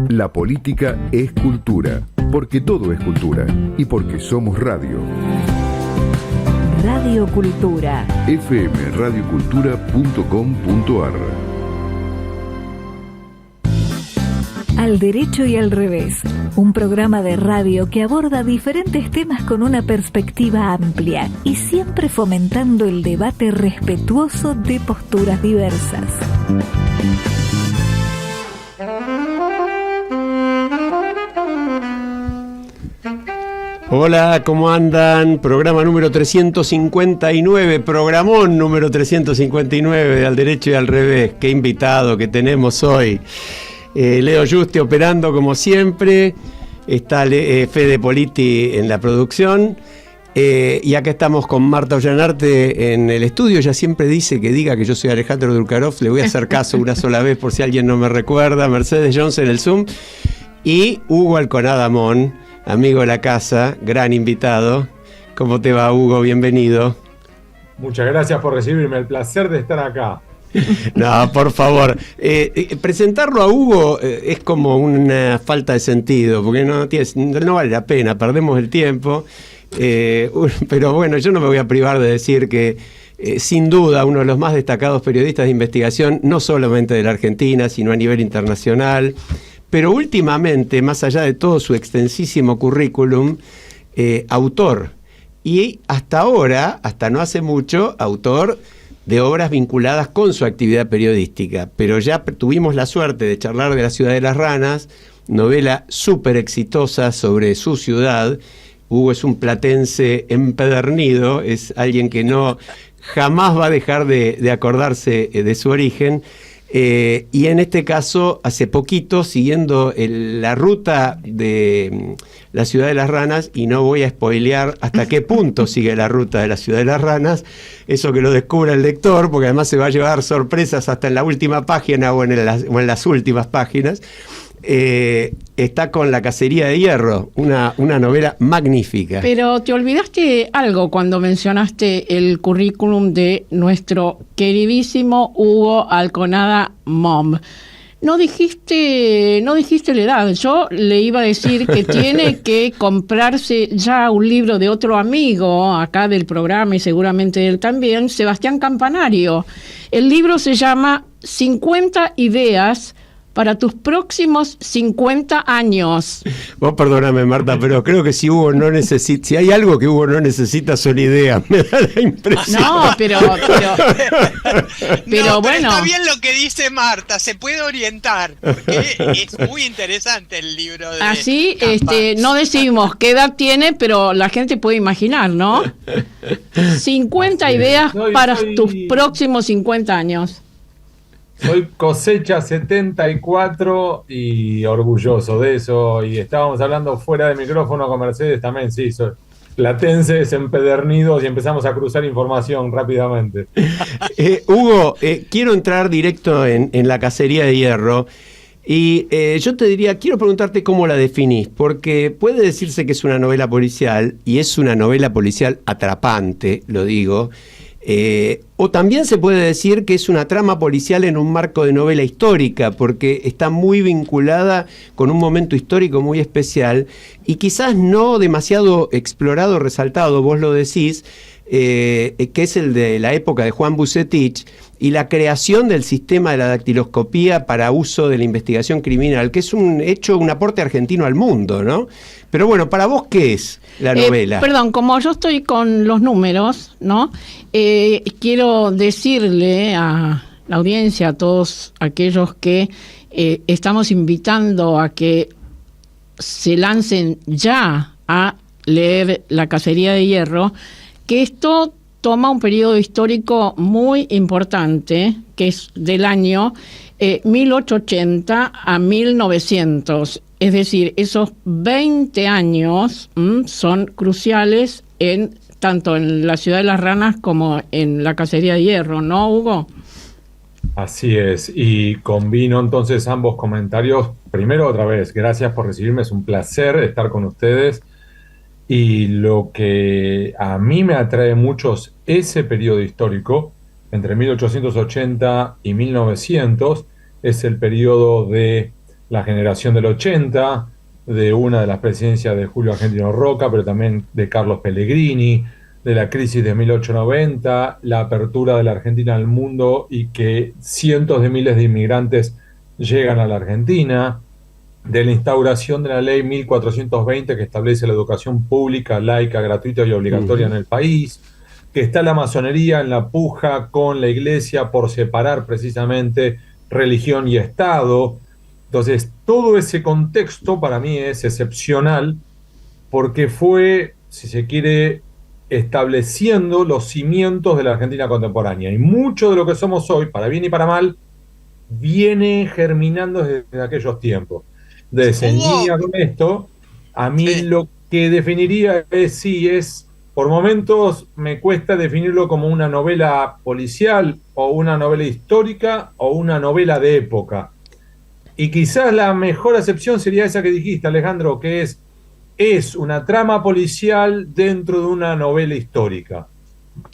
La política es cultura, porque todo es cultura y porque somos radio. Radio Cultura. fmradiocultura.com.ar. Al derecho y al revés, un programa de radio que aborda diferentes temas con una perspectiva amplia y siempre fomentando el debate respetuoso de posturas diversas. Hola, ¿cómo andan? Programa número 359, programón número 359 de Al Derecho y al Revés. Qué invitado que tenemos hoy. Leo Yuste operando como siempre, está Fede Politi en la producción, y acá estamos con Marta Ollanarte en el estudio. Ella siempre dice que diga que yo soy Alejandro Durkarov, le voy a hacer caso una sola vez por si alguien no me recuerda. Mercedes Jones en el Zoom y Hugo Alconada-Mon, amigo de la casa, gran invitado. ¿Cómo te va, Hugo? Bienvenido. Muchas gracias por recibirme, el placer de estar acá. No, por favor. Presentarlo a Hugo es como una falta de sentido, porque no vale la pena, perdemos el tiempo. Pero bueno, yo no me voy a privar de decir que sin duda uno de los más destacados periodistas de investigación, no solamente de la Argentina, sino a nivel internacional. Pero últimamente, más allá de todo su extensísimo currículum, autor. Y hasta ahora, hasta no hace mucho, autor de obras vinculadas con su actividad periodística. Pero ya tuvimos la suerte de charlar de La ciudad de las ranas, novela súper exitosa sobre su ciudad. Hugo es un platense empedernido, es alguien que no jamás va a dejar de acordarse de su origen. Y en este caso, hace poquito, siguiendo la ruta de La ciudad de las ranas, y no voy a spoilear hasta qué punto sigue la ruta de La ciudad de las ranas, eso que lo descubra el lector, porque además se va a llevar sorpresas hasta en la última página o en las últimas páginas. Está con La cacería de hierro, una novela magnífica. Pero te olvidaste algo cuando mencionaste el currículum de nuestro queridísimo Hugo Alconada-Mon. No dijiste la edad. Yo le iba a decir que tiene que comprarse ya un libro de otro amigo acá del programa, y seguramente él también, Sebastián Campanario. El libro se llama 50 ideas para tus próximos 50 años. Vos perdóname, Marta, pero creo que si hay algo que Hugo no necesita son ideas, me da la impresión. No, pero bueno. Está bien lo que dice Marta, se puede orientar, porque es muy interesante el libro de Así, Campa. No decimos qué edad tiene, pero la gente puede imaginar, ¿no? 50 ideas para tus próximos 50 años. Soy cosecha 74 y orgulloso de eso. Y estábamos hablando fuera de micrófono con Mercedes también, sí, soy platenses empedernidos y empezamos a cruzar información rápidamente. Hugo, quiero entrar directo en La cacería de hierro. Y yo te diría, quiero preguntarte cómo la definís, porque puede decirse que es una novela policial, y es una novela policial atrapante, lo digo. O también se puede decir que es una trama policial en un marco de novela histórica, porque está muy vinculada con un momento histórico muy especial y quizás no demasiado explorado o resaltado, vos lo decís, que es el de la época de Juan Bucetich y la creación del sistema de la dactiloscopía para uso de la investigación criminal, que es un aporte argentino al mundo, ¿no? Pero bueno, para vos, ¿qué es la novela? Perdón, como yo estoy con los números, ¿no? Quiero decirle a la audiencia, a todos aquellos que estamos invitando a que se lancen ya a leer La cacería de hierro, que esto toma un periodo histórico muy importante, que es del año 1880 a 1900. Es decir, esos 20 años son cruciales tanto en La ciudad de las ranas como en La cacería de hierro, ¿no, Hugo? Así es, y combino entonces ambos comentarios. Primero, otra vez, gracias por recibirme, es un placer estar con ustedes. Y lo que a mí me atrae mucho es ese periodo histórico, entre 1880 y 1900, es el periodo de la generación del 80, de una de las presidencias de Julio Argentino Roca, pero también de Carlos Pellegrini, de la crisis de 1890, la apertura de la Argentina al mundo y que cientos de miles de inmigrantes llegan a la Argentina, de la instauración de la ley 1420 que establece la educación pública, laica, gratuita y obligatoria en el país, que está la masonería en la puja con la iglesia por separar precisamente religión y Estado. Entonces, todo ese contexto para mí es excepcional porque fue, si se quiere, estableciendo los cimientos de la Argentina contemporánea. Y mucho de lo que somos hoy, para bien y para mal, viene germinando desde aquellos tiempos. Entonces, en línea con esto, a mí lo que definiría es, sí, es, por momentos me cuesta definirlo como una novela policial o una novela histórica o una novela de época. Y quizás la mejor acepción sería esa que dijiste, Alejandro, que es una trama policial dentro de una novela histórica.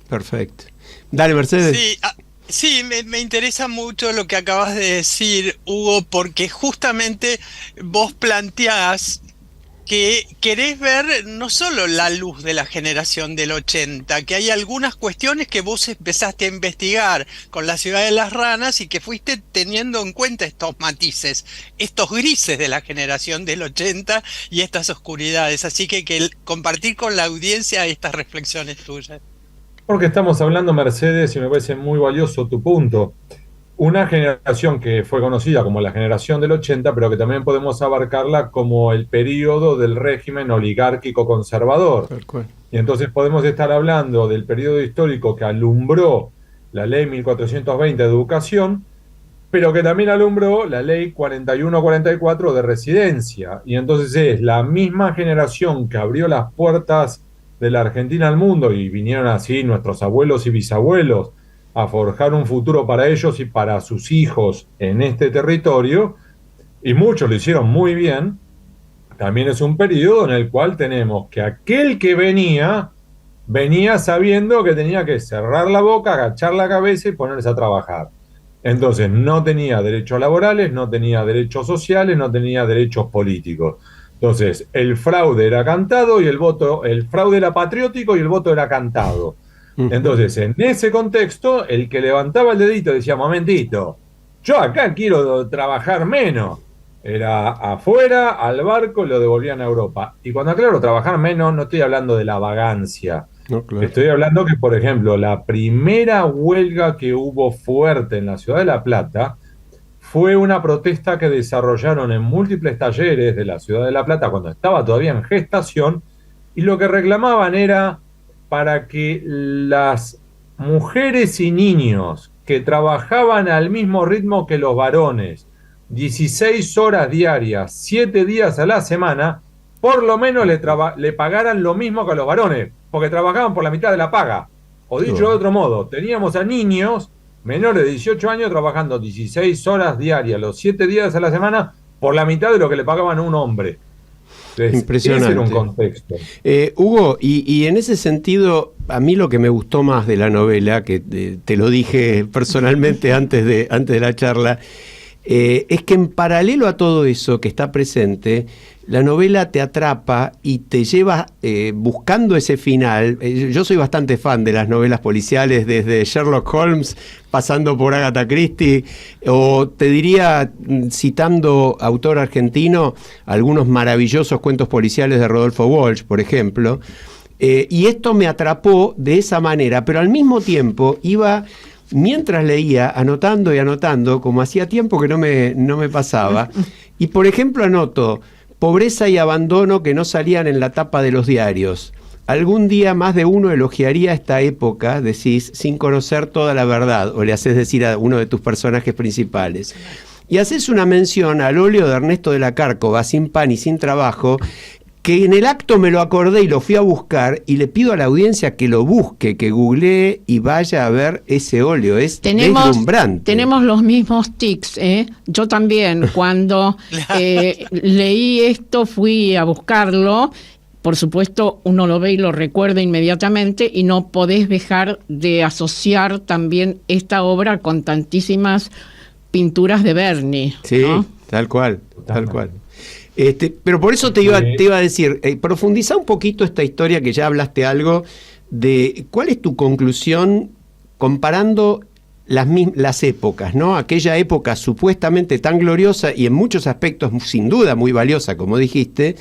Perfecto. Dale, Mercedes. Sí, sí, me interesa mucho lo que acabas de decir, Hugo, porque justamente vos planteás que querés ver no solo la luz de la generación del 80, que hay algunas cuestiones que vos empezaste a investigar con la Ciudad de las Ranas y que fuiste teniendo en cuenta estos matices, estos grises de la generación del 80 y estas oscuridades. Así que compartir con la audiencia estas reflexiones tuyas. Porque estamos hablando, Mercedes, y me parece muy valioso tu punto. Una generación que fue conocida como la generación del 80, pero que también podemos abarcarla como el periodo del régimen oligárquico conservador. Y entonces podemos estar hablando del periodo histórico que alumbró la ley 1420 de educación, pero que también alumbró la ley 4144 de residencia. Y entonces es la misma generación que abrió las puertas de la Argentina al mundo y vinieron así nuestros abuelos y bisabuelos a forjar un futuro para ellos y para sus hijos en este territorio, y muchos lo hicieron muy bien. También es un periodo en el cual tenemos que aquel que venía sabiendo que tenía que cerrar la boca, agachar la cabeza y ponerse a trabajar. Entonces no tenía derechos laborales, no tenía derechos sociales, no tenía derechos políticos. Entonces el fraude era cantado y el fraude era patriótico y el voto era cantado. Entonces, en ese contexto, el que levantaba el dedito decía, momentito, yo acá quiero trabajar menos. Era afuera, al barco, lo devolvían a Europa. Y cuando aclaro trabajar menos, no estoy hablando de la vagancia. No, claro. Estoy hablando que, por ejemplo, la primera huelga que hubo fuerte en la ciudad de La Plata fue una protesta que desarrollaron en múltiples talleres de la ciudad de La Plata cuando estaba todavía en gestación, y lo que reclamaban era para que las mujeres y niños que trabajaban al mismo ritmo que los varones, 16 horas diarias, 7 días a la semana, por lo menos le pagaran lo mismo que a los varones, porque trabajaban por la mitad de la paga. O dicho de otro modo, teníamos a niños menores de 18 años trabajando 16 horas diarias, los 7 días a la semana, por la mitad de lo que le pagaban a un hombre. Entonces, impresionante. Ese era un contexto. Hugo, y en ese sentido, a mí lo que me gustó más de la novela, que te lo dije personalmente antes de la charla, es que en paralelo a todo eso que está presente, la novela te atrapa y te lleva buscando ese final. Yo soy bastante fan de las novelas policiales, desde Sherlock Holmes, pasando por Agatha Christie, o te diría, citando autor argentino, algunos maravillosos cuentos policiales de Rodolfo Walsh, por ejemplo. Y esto me atrapó de esa manera, pero al mismo tiempo iba, mientras leía, anotando y anotando, como hacía tiempo que no me pasaba. Y por ejemplo anoto: pobreza y abandono que no salían en la tapa de los diarios. Algún día más de uno elogiaría esta época, decís, sin conocer toda la verdad, o le haces decir a uno de tus personajes principales. Y haces una mención al óleo de Ernesto de la Cárcova, Sin pan y sin trabajo, que en el acto me lo acordé y lo fui a buscar, y le pido a la audiencia que lo busque, que googlee y vaya a ver ese óleo. Es deslumbrante. Tenemos los mismos tics, ¿eh? Yo también, cuando leí esto, fui a buscarlo. Por supuesto, uno lo ve y lo recuerda inmediatamente, y no podés dejar de asociar también esta obra con tantísimas pinturas de Berni, sí, ¿no? Tal cual. Tal cual. Pero por eso te iba a decir, profundizá un poquito esta historia que ya hablaste algo, de cuál es tu conclusión comparando las épocas, ¿no? Aquella época supuestamente tan gloriosa y en muchos aspectos sin duda muy valiosa, como dijiste,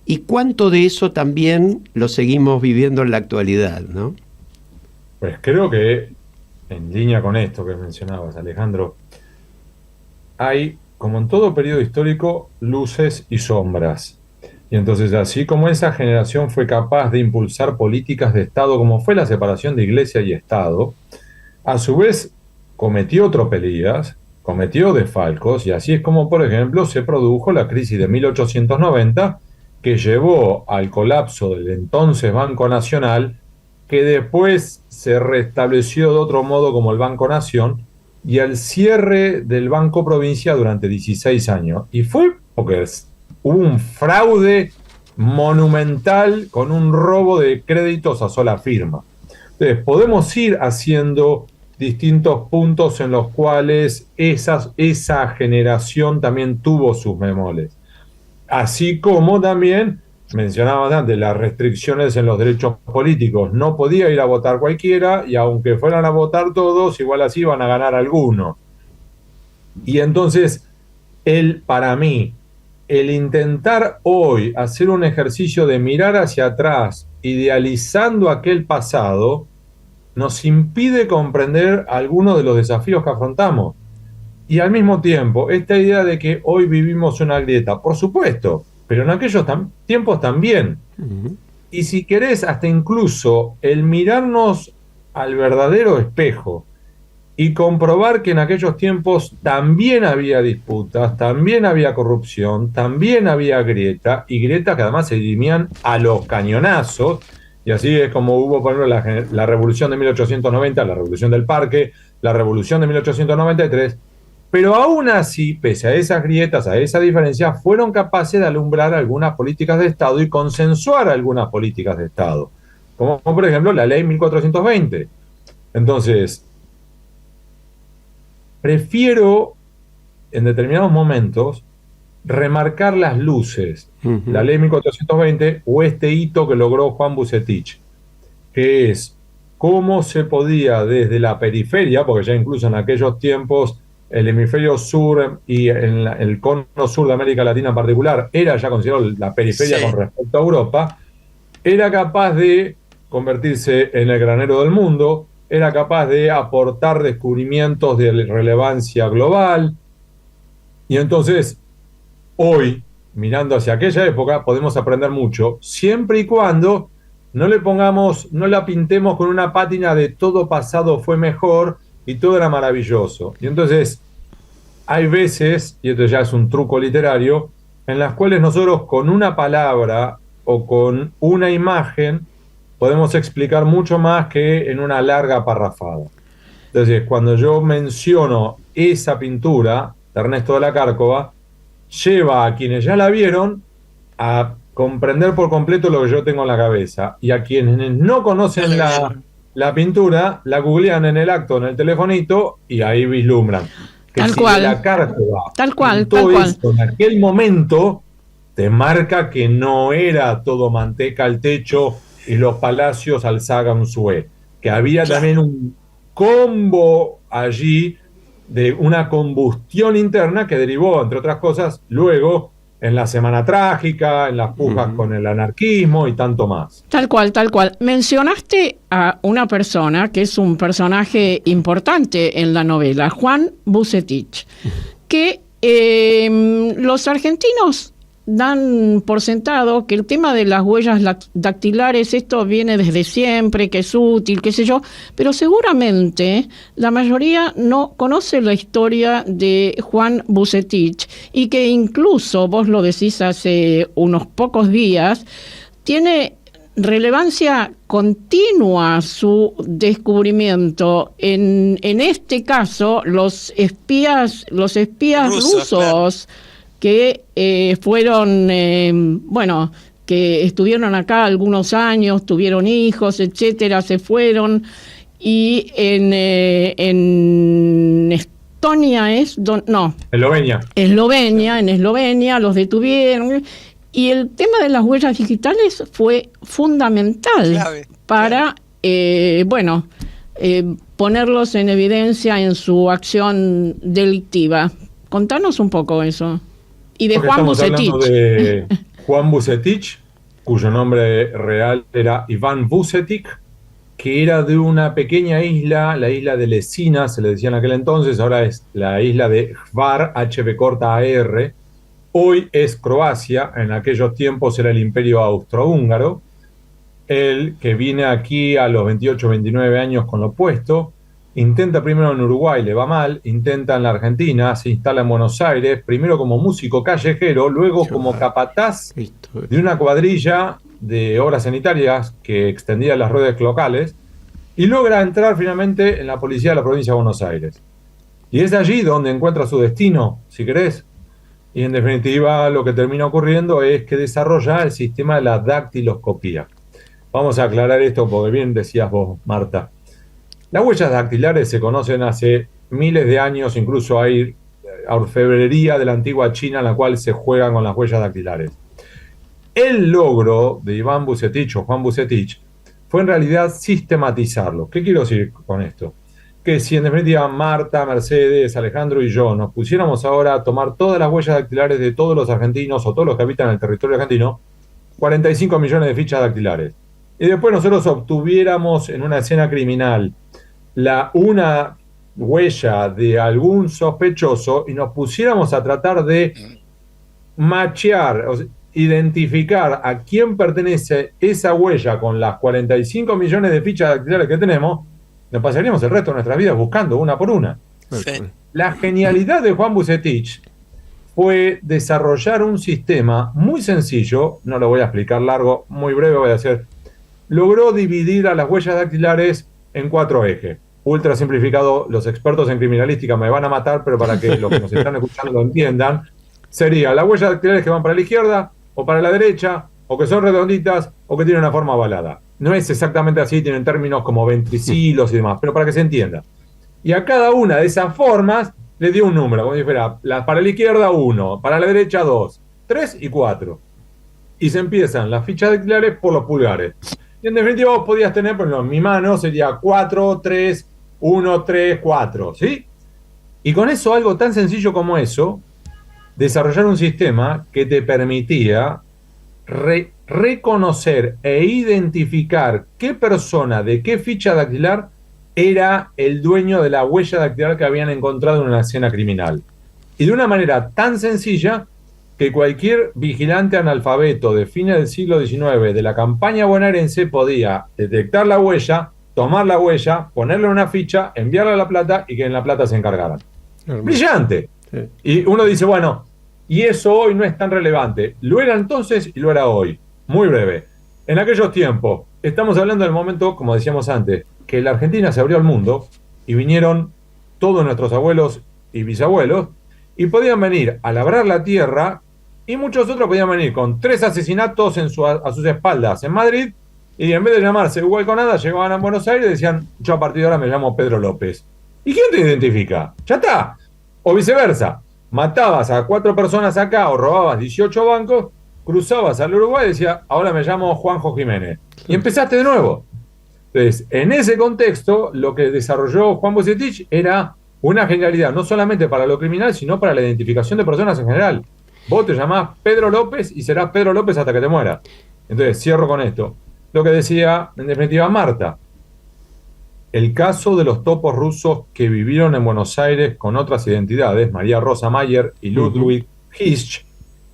y cuánto de eso también lo seguimos viviendo en la actualidad, ¿no? Pues creo que, en línea con esto que mencionabas, Alejandro, hay, como en todo periodo histórico, luces y sombras. Y entonces, así como esa generación fue capaz de impulsar políticas de Estado, como fue la separación de Iglesia y Estado, a su vez cometió tropelías, cometió desfalcos, y así es como, por ejemplo, se produjo la crisis de 1890, que llevó al colapso del entonces Banco Nacional, que después se restableció de otro modo como el Banco Nación, y al cierre del Banco Provincia durante 16 años. Y fue porque hubo un fraude monumental con un robo de créditos a sola firma. Entonces, podemos ir haciendo distintos puntos en los cuales esa generación también tuvo sus bemoles. Así como también mencionábamos antes las restricciones en los derechos políticos. No podía ir a votar cualquiera, y aunque fueran a votar todos, igual así iban a ganar algunos. Y entonces, para mí, el intentar hoy hacer un ejercicio de mirar hacia atrás, idealizando aquel pasado, nos impide comprender algunos de los desafíos que afrontamos. Y al mismo tiempo, esta idea de que hoy vivimos una grieta, por supuesto, pero en aquellos tiempos también. Uh-huh. Y si querés, hasta incluso el mirarnos al verdadero espejo y comprobar que en aquellos tiempos también había disputas, también había corrupción, también había grieta, y grietas que además se dirimían a los cañonazos. Y así es como hubo, por ejemplo, la revolución de 1890, la revolución del Parque, la revolución de 1893, pero aún así, pese a esas grietas, a esa diferencia, fueron capaces de alumbrar algunas políticas de Estado y consensuar algunas políticas de Estado, como por ejemplo la ley 1420. Entonces, prefiero en determinados momentos remarcar las luces, uh-huh, la ley 1420 o este hito que logró Juan Bucetich, que es cómo se podía desde la periferia, porque ya incluso en aquellos tiempos el hemisferio sur y el cono sur de América Latina en particular era ya considerado la periferia, sí, con respecto a Europa, era capaz de convertirse en el granero del mundo, era capaz de aportar descubrimientos de relevancia global. Y entonces, hoy, mirando hacia aquella época, podemos aprender mucho, siempre y cuando no la pintemos con una pátina de todo pasado fue mejor y todo era maravilloso. Y entonces, hay veces, y esto ya es un truco literario, en las cuales nosotros con una palabra o con una imagen podemos explicar mucho más que en una larga parrafada. Entonces, cuando yo menciono esa pintura de Ernesto de la Cárcova, lleva a quienes ya la vieron a comprender por completo lo que yo tengo en la cabeza, y a quienes no conocen la pintura, la googlean en el acto, en el telefonito, y ahí vislumbran. Que tal si cual. La Cárcova, tal cual. Esto, en aquel momento, te marca que no era todo manteca al techo y los palacios al Sagamsue, que había también un combo allí de una combustión interna que derivó, entre otras cosas, luego en la Semana Trágica, en las pujas con el anarquismo y tanto más. Tal cual, tal cual. Mencionaste a una persona que es un personaje importante en la novela, Juan Bucetich, que los argentinos dan por sentado que el tema de las huellas dactilares, esto viene desde siempre, que es útil, qué sé yo, pero seguramente la mayoría no conoce la historia de Juan Bucetich, y que incluso, vos lo decís hace unos pocos días, tiene relevancia continua su descubrimiento. En este caso, los espías rusos, claro, que fueron, que estuvieron acá algunos años, tuvieron hijos, etcétera, se fueron, y en Estonia es, no, Eslovenia. En Eslovenia los detuvieron. Y el tema de las huellas digitales fue fundamental Clave. para, ponerlos en evidencia en su acción delictiva. Contanos un poco eso. Y de Porque Juan estamos Vucetich. hablando de Juan Vucetich, cuyo nombre real era Iván Vucetich, que era de una pequeña isla, la isla de Lesina, se le decía en aquel entonces, ahora es la isla de Hvar, HV corta AR. Hoy es Croacia, en aquellos tiempos era el Imperio Austrohúngaro. Él, que viene aquí a los 28, 29 años con lo opuesto, intenta primero en Uruguay, le va mal, intenta en la Argentina, se instala en Buenos Aires, primero como músico callejero, luego como capataz de una cuadrilla de obras sanitarias que extendía las redes locales y logra entrar finalmente en la policía de la provincia de Buenos Aires. Y es allí donde encuentra su destino, si querés. Y en definitiva lo que termina ocurriendo es que desarrolla el sistema de la dactiloscopía. Vamos a aclarar esto porque bien decías vos, Marta. Las huellas dactilares se conocen hace miles de años, incluso hay orfebrería de la antigua China en la cual se juegan con las huellas dactilares. El logro de Iván Vucetich o Juan Vucetich fue en realidad sistematizarlo. ¿Qué quiero decir con esto? Que si en definitiva Marta, Mercedes, Alejandro y yo nos pusiéramos ahora a tomar todas las huellas dactilares de todos los argentinos o todos los que habitan el territorio argentino, 45 millones de fichas dactilares. Y después nosotros obtuviéramos en una escena criminal una huella de algún sospechoso y nos pusiéramos a tratar de machear, o sea, identificar a quién pertenece esa huella con las 45 millones de fichas dactilares que tenemos, nos pasaríamos el resto de nuestras vidas buscando una por una. Sí. La genialidad de Juan Vucetich fue desarrollar un sistema muy sencillo, no lo voy a explicar largo, muy breve voy a hacer. Logró dividir a las huellas dactilares en 4 ejes. Ultra simplificado, los expertos en criminalística me van a matar, pero para que los que nos están escuchando lo entiendan, sería las huellas dactilares que van para la izquierda o para la derecha, o que son redonditas o que tienen una forma ovalada. No es exactamente así, tienen términos como ventricilos y demás, pero para que se entienda. Y a cada una de esas formas le dio un número, como si fuera para la izquierda 1, para la derecha 2, 3 y 4. Y se empiezan las fichas dactilares por los pulgares. Y en definitiva vos podías tener, por ejemplo, en mi mano sería 4, 3, 1, 3, 4, ¿sí? Y con eso, algo tan sencillo como eso, desarrollar un sistema que te permitía reconocer e identificar qué persona de qué ficha dactilar era el dueño de la huella dactilar que habían encontrado en una escena criminal. Y de una manera tan sencilla que cualquier vigilante analfabeto de fines del siglo XIX de la campaña bonaerense podía detectar la huella, tomar la huella, ponerle una ficha, enviarla a La Plata y que en La Plata se encargaran. ¡Brillante! Sí. Y uno dice, bueno, y eso hoy no es tan relevante. Lo era entonces y lo era hoy. Muy breve. En aquellos tiempos, estamos hablando del momento, como decíamos antes, que la Argentina se abrió al mundo y vinieron todos nuestros abuelos y bisabuelos y podían venir a labrar la tierra y muchos otros podían venir con 3 asesinatos a sus espaldas en Madrid y en vez de llamarse Hugo Alconada llegaban a Buenos Aires y decían, yo a partir de ahora me llamo Pedro López. ¿Y quién te identifica? Ya está. O viceversa. Matabas a 4 personas acá o robabas 18 bancos, cruzabas al Uruguay y decías, ahora me llamo Juanjo Jiménez. Y empezaste de nuevo. Entonces, en ese contexto, lo que desarrolló Juan Vucetich era una genialidad, no solamente para lo criminal, sino para la identificación de personas en general. Vos te llamás Pedro López y serás Pedro López hasta que te mueras. Entonces, cierro con esto. Lo que decía, en definitiva, Marta. El caso de los topos rusos que vivieron en Buenos Aires con otras identidades, María Rosa Mayer y Ludwig Hirsch,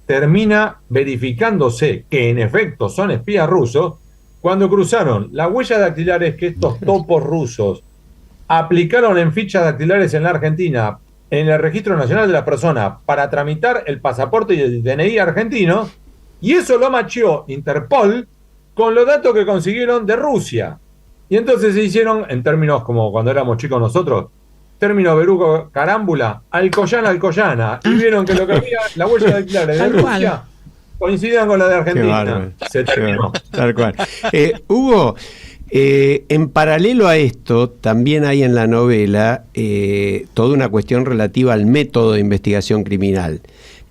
termina verificándose que en efecto son espías rusos cuando cruzaron las huellas dactilares que estos topos rusos aplicaron en fichas dactilares en la Argentina, en el Registro Nacional de la Persona, para tramitar el pasaporte y el DNI argentino, y eso lo macheó Interpol con los datos que consiguieron de Rusia. Y entonces se hicieron, en términos como cuando éramos chicos nosotros, término verugo carámbula, Alcoyana, y vieron que lo que había, la huella dactilares de Rusia, coincidían con la de Argentina. Se terminó. Tal cual. Hugo, En paralelo a esto, también hay en la novela toda una cuestión relativa al método de investigación criminal.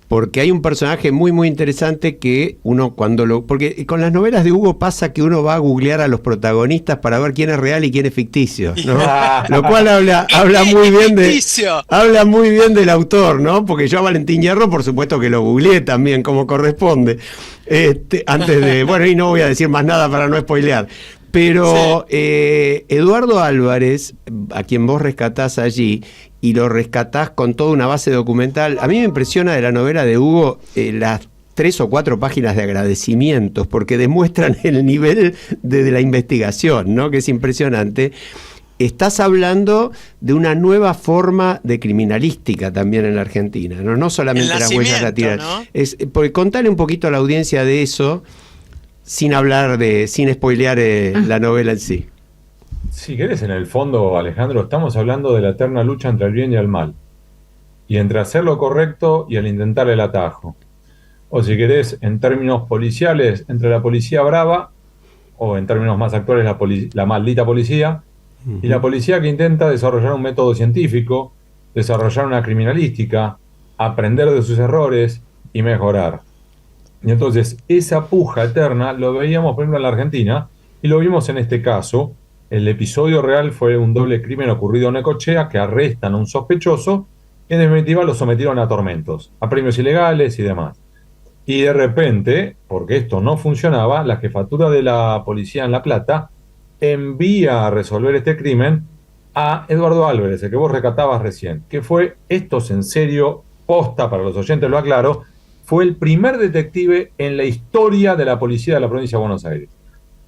Porque hay un personaje muy muy interesante que uno porque con las novelas de Hugo pasa que uno va a googlear a los protagonistas para ver quién es real y quién es ficticio, ¿no? Lo cual habla muy bien del autor, ¿no? Porque yo a Valentín Hierro, por supuesto que lo googleé también como corresponde. Antes de, bueno, y no voy a decir más nada para no spoilear. Pero Eduardo Álvarez, a quien vos rescatás allí, y lo rescatás con toda una base documental, a mí me impresiona de la novela de Hugo las 3 o 4 páginas de agradecimientos, porque demuestran el nivel de la investigación, ¿no? Que es impresionante. Estás hablando de una nueva forma de criminalística también en la Argentina, no solamente las huellas dactilares, ¿no? Porque contale un poquito a la audiencia de eso, sin spoilear la novela en sí. Si querés, en el fondo, Alejandro, estamos hablando de la eterna lucha entre el bien y el mal, y entre hacer lo correcto y el intentar el atajo. O si querés, en términos policiales, entre la policía brava, o en términos más actuales, la maldita policía, y la policía que intenta desarrollar un método científico, desarrollar una criminalística, aprender de sus errores y mejorar. Y entonces, esa puja eterna lo veíamos, por ejemplo, en la Argentina, y lo vimos en este caso. El episodio real fue un doble crimen ocurrido en Necochea, que arrestan a un sospechoso y en definitiva lo sometieron a tormentos, a premios ilegales y demás. Y de repente, porque esto no funcionaba, la jefatura de la policía en La Plata envía a resolver este crimen a Eduardo Álvarez, el que vos rescatabas recién, que fue, esto es en serio, posta, para los oyentes lo aclaro, fue el primer detective en la historia de la policía de la provincia de Buenos Aires.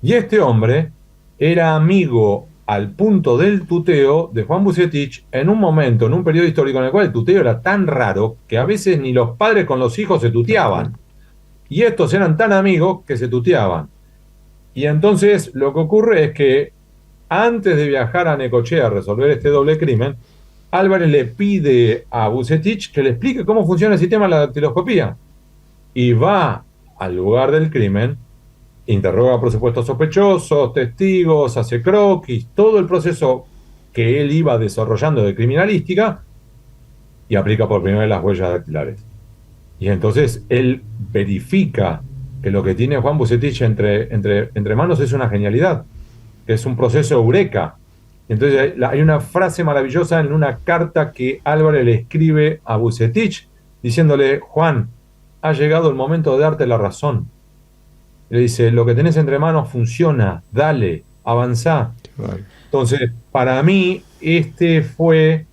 Y este hombre era amigo al punto del tuteo de Juan Bucetich en un momento, en un periodo histórico en el cual el tuteo era tan raro que a veces ni los padres con los hijos se tuteaban. Y estos eran tan amigos que se tuteaban. Y entonces lo que ocurre es que antes de viajar a Necochea a resolver este doble crimen, Álvarez le pide a Bucetich que le explique cómo funciona el sistema de la dactiloscopía. Y va al lugar del crimen, interroga por supuesto sospechosos, testigos, hace croquis, todo el proceso que él iba desarrollando de criminalística, y aplica por primera vez las huellas dactilares. Y entonces él verifica que lo que tiene Juan Bucetich entre manos es una genialidad, que es un proceso eureka. Entonces hay una frase maravillosa en una carta que Álvarez le escribe a Bucetich diciéndole: Juan, ha llegado el momento de darte la razón. Le dice: lo que tenés entre manos funciona, dale, avanzá. Vale. Entonces, para mí, este fue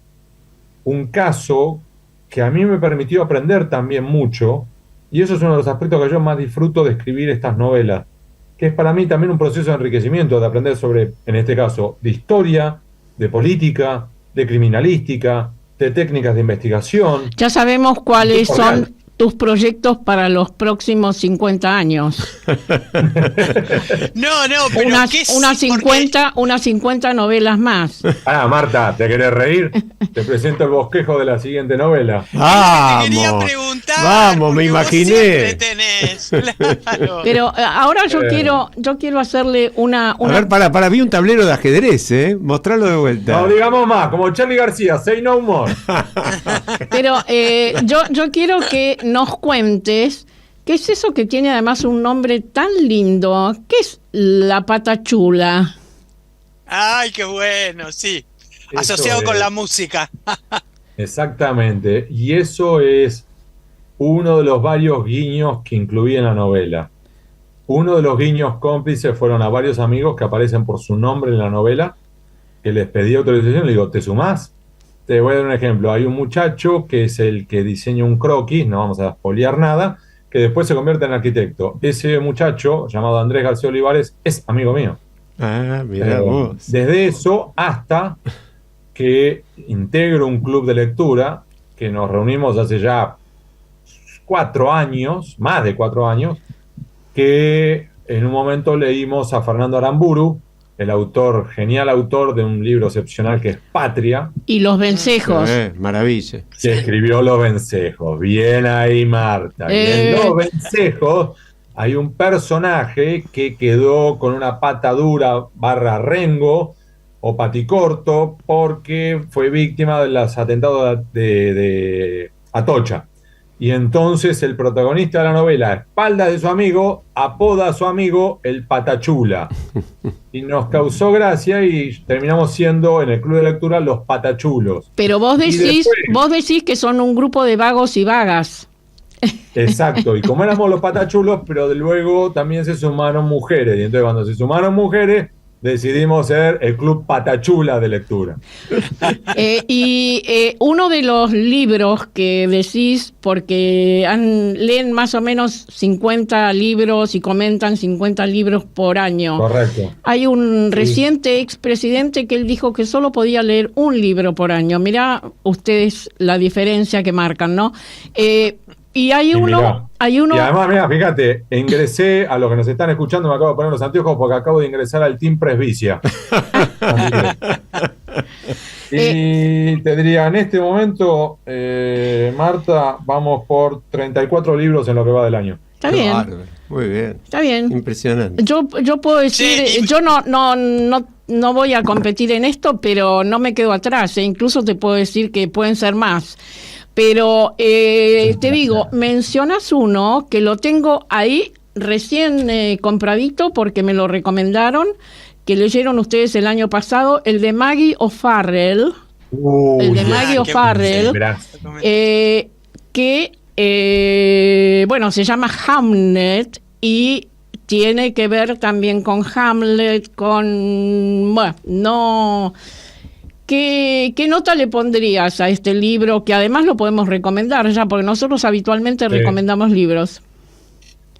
un caso que a mí me permitió aprender también mucho, y eso es uno de los aspectos que yo más disfruto de escribir estas novelas, que es para mí también un proceso de enriquecimiento, de aprender sobre, en este caso, de historia, de política, de criminalística, de técnicas de investigación. Ya sabemos cuáles son tus proyectos para los próximos 50 años. No, pero unas 50 novelas más. Ah, Marta, ¿te querés reír? Te presento el bosquejo de la siguiente novela. ¡Vamos! Te quería preguntar, vamos, me imaginé. Tenés, claro. Pero ahora yo quiero hacerle una... A ver, para, vi un tablero de ajedrez, mostrarlo de vuelta. No digamos más, como Charly García, say no more. Pero yo quiero que nos cuentes qué es eso que tiene además un nombre tan lindo. ¿Qué es La Pata Chula? Ay, qué bueno, sí. Asociado con la música. Exactamente. Y eso es uno de los varios guiños que incluí en la novela. Uno de los guiños cómplices fueron a varios amigos que aparecen por su nombre en la novela, que les pedí autorización y le digo: ¿te sumás? Te voy a dar un ejemplo. Hay un muchacho que es el que diseña un croquis, no vamos a espolear nada, que después se convierte en arquitecto. Ese muchacho, llamado Andrés García Olivares, es amigo mío. Ah, mirá vos. Desde eso hasta que integro un club de lectura, que nos reunimos hace ya 4 años, más de 4 años, que en un momento leímos a Fernando Aramburu, el autor, genial autor de un libro excepcional que es Patria. Y Los Vencejos. Maravilla. Que escribió Los Vencejos. Bien ahí, Marta. Bien. Los Vencejos hay un personaje que quedó con una pata dura / rengo o paticorto porque fue víctima de los atentados de Atocha. Y entonces el protagonista de la novela, a espaldas de su amigo, apoda a su amigo el Patachula. Y nos causó gracia y terminamos siendo en el club de lectura los Patachulos. Pero vos decís que son un grupo de vagos y vagas. Exacto, y como éramos los Patachulos, pero luego también se sumaron mujeres. Y entonces cuando se sumaron mujeres, decidimos ser el club Patachula de lectura. Uno de los libros que decís, porque leen más o menos 50 libros y comentan 50 libros por año. Correcto. Hay un reciente expresidente que él dijo que solo podía leer un libro por año. Mirá ustedes la diferencia que marcan, ¿no? Y hay uno. Y además, mira, fíjate, ingresé a los que nos están escuchando, me acabo de poner los anteojos porque acabo de ingresar al Team Presbicia. Y te diría, en este momento, Marta, vamos por 34 libros en lo que va del año. Está bien. Muy bien. Está bien. Impresionante. Yo puedo decir, sí, yo no voy a competir en esto, pero no me quedo atrás. Incluso te puedo decir que pueden ser más. Pero te digo, mencionas uno que lo tengo ahí recién compradito porque me lo recomendaron, que leyeron ustedes el año pasado, el de Maggie O'Farrell. Que bueno, se llama Hamnet y tiene que ver también con Hamlet, con... Bueno, no... ¿Qué nota le pondrías a este libro? Que además lo podemos recomendar ya, porque nosotros habitualmente recomendamos libros.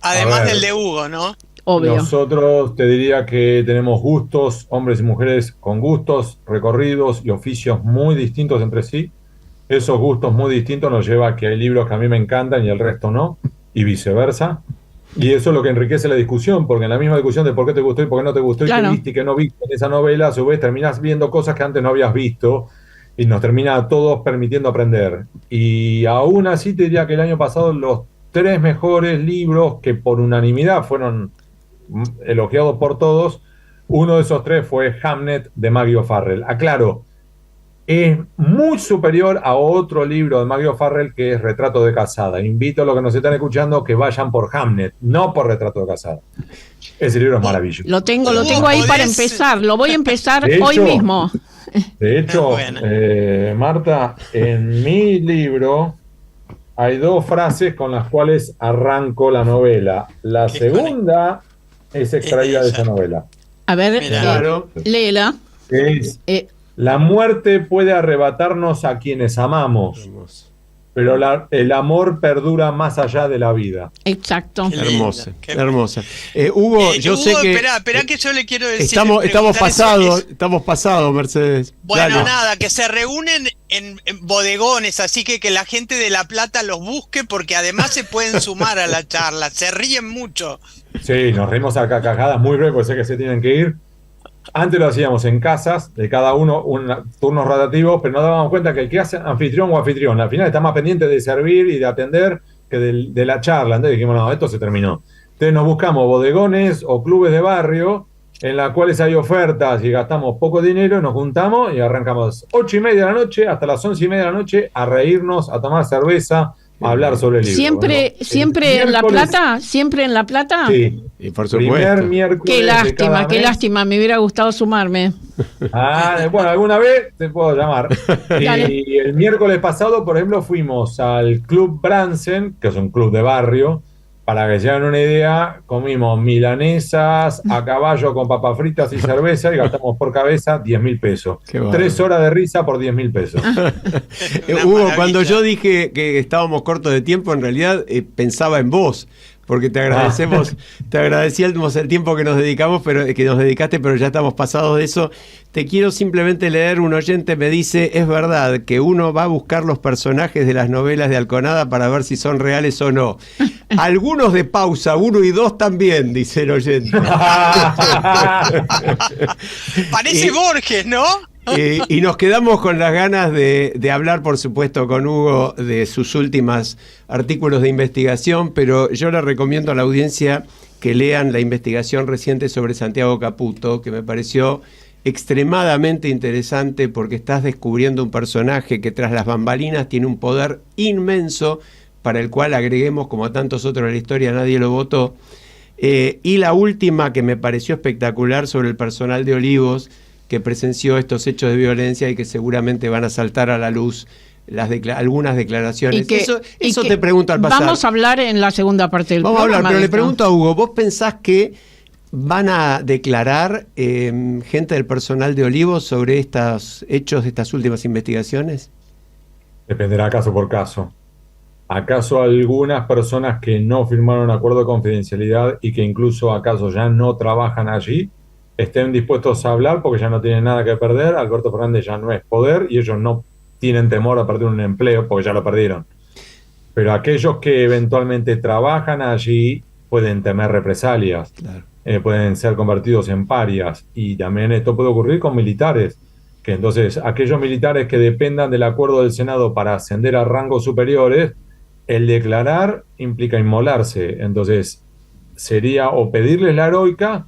Además del de Hugo, ¿no? Obvio. Nosotros te diría que tenemos gustos, hombres y mujeres con gustos, recorridos y oficios muy distintos entre sí. Esos gustos muy distintos nos lleva a que hay libros que a mí me encantan y el resto no, y viceversa. Y eso es lo que enriquece la discusión, porque en la misma discusión de por qué te gustó y por qué no te gustó, claro, y qué viste y qué no viste en esa novela, a su vez terminás viendo cosas que antes no habías visto y nos termina a todos permitiendo aprender. Y aún así te diría que el año pasado los 3 mejores libros que por unanimidad fueron elogiados por todos, uno de esos 3 fue Hamnet de Maggie O'Farrell. Aclaro, es muy superior a otro libro de Maggie O'Farrell que es Retrato de Casada. Invito a los que nos están escuchando que vayan por Hamnet, no por Retrato de Casada. Ese libro es maravilloso. Lo tengo ahí para empezar. Lo voy a empezar hoy mismo. De hecho, Marta, en mi libro hay 2 frases con las cuales arranco la novela. La segunda es extraída de esa novela. A ver, léela. La muerte puede arrebatarnos a quienes amamos, pero el amor perdura más allá de la vida. Exacto. Hermosa. Hugo, yo sé que... Espera que yo le quiero decir... Estamos pasados, Mercedes. Bueno, dale. Nada, que se reúnen en bodegones, así que la gente de La Plata los busque, porque además se pueden sumar a la charla, se ríen mucho. Sí, nos reímos a carcajadas muy breves, porque sé que se tienen que ir. Antes lo hacíamos en casas, de cada uno, turnos rotativos, pero nos dábamos cuenta que el que hace anfitrión o anfitrión, al final está más pendiente de servir y de atender que de la charla. Entonces dijimos, no, esto se terminó. Entonces nos buscamos bodegones o clubes de barrio en las cuales hay ofertas y gastamos poco dinero, nos juntamos y arrancamos 8:30 de la noche hasta las 11:30 de la noche a reírnos, a tomar cerveza, a hablar sobre el libro. ¿Siempre en La Plata? ¿Siempre en La Plata? Sí. Y por supuesto. Qué lástima, me hubiera gustado sumarme. Bueno, alguna vez te puedo llamar. Y el miércoles pasado, por ejemplo, fuimos al Club Bransen, que es un club de barrio. Para que se hagan una idea, comimos milanesas a caballo con papas fritas y cerveza y gastamos por cabeza 10.000 pesos. 3 horas de risa por 10.000 pesos. Hugo, cuando yo dije que estábamos cortos de tiempo, en realidad pensaba en vos, porque te agradecíamos el tiempo que nos dedicamos, pero ya estamos pasados de eso. Te quiero simplemente leer, un oyente me dice, es verdad que uno va a buscar los personajes de las novelas de Alconada para ver si son reales o no. Algunos de pausa 1 y 2 también, dice el oyente. Parece Borges, ¿no? Y nos quedamos con las ganas de hablar, por supuesto, con Hugo de sus últimos artículos de investigación, pero yo le recomiendo a la audiencia que lean la investigación reciente sobre Santiago Caputo, que me pareció extremadamente interesante porque estás descubriendo un personaje que tras las bambalinas tiene un poder inmenso, para el cual agreguemos, como a tantos otros de la historia, nadie lo votó. Y la última, que me pareció espectacular, sobre el personal de Olivos, que presenció estos hechos de violencia y que seguramente van a saltar a la luz algunas declaraciones. Eso te pregunto al pasar. Vamos a hablar en la segunda parte del programa. Vamos a hablar, pero le pregunto a Hugo, ¿vos pensás que van a declarar gente del personal de Olivos sobre estos hechos de estas últimas investigaciones? Dependerá caso por caso. ¿Acaso algunas personas que no firmaron acuerdo de confidencialidad y que incluso acaso ya no trabajan allí estén dispuestos a hablar porque ya no tienen nada que perder? Alberto Fernández ya no es poder y ellos no tienen temor a perder un empleo porque ya lo perdieron. Pero aquellos que eventualmente trabajan allí pueden temer represalias, claro. Pueden ser convertidos en parias, y también esto puede ocurrir con militares, que entonces aquellos militares que dependan del acuerdo del Senado para ascender a rangos superiores, el declarar implica inmolarse. Entonces sería o pedirles la heroica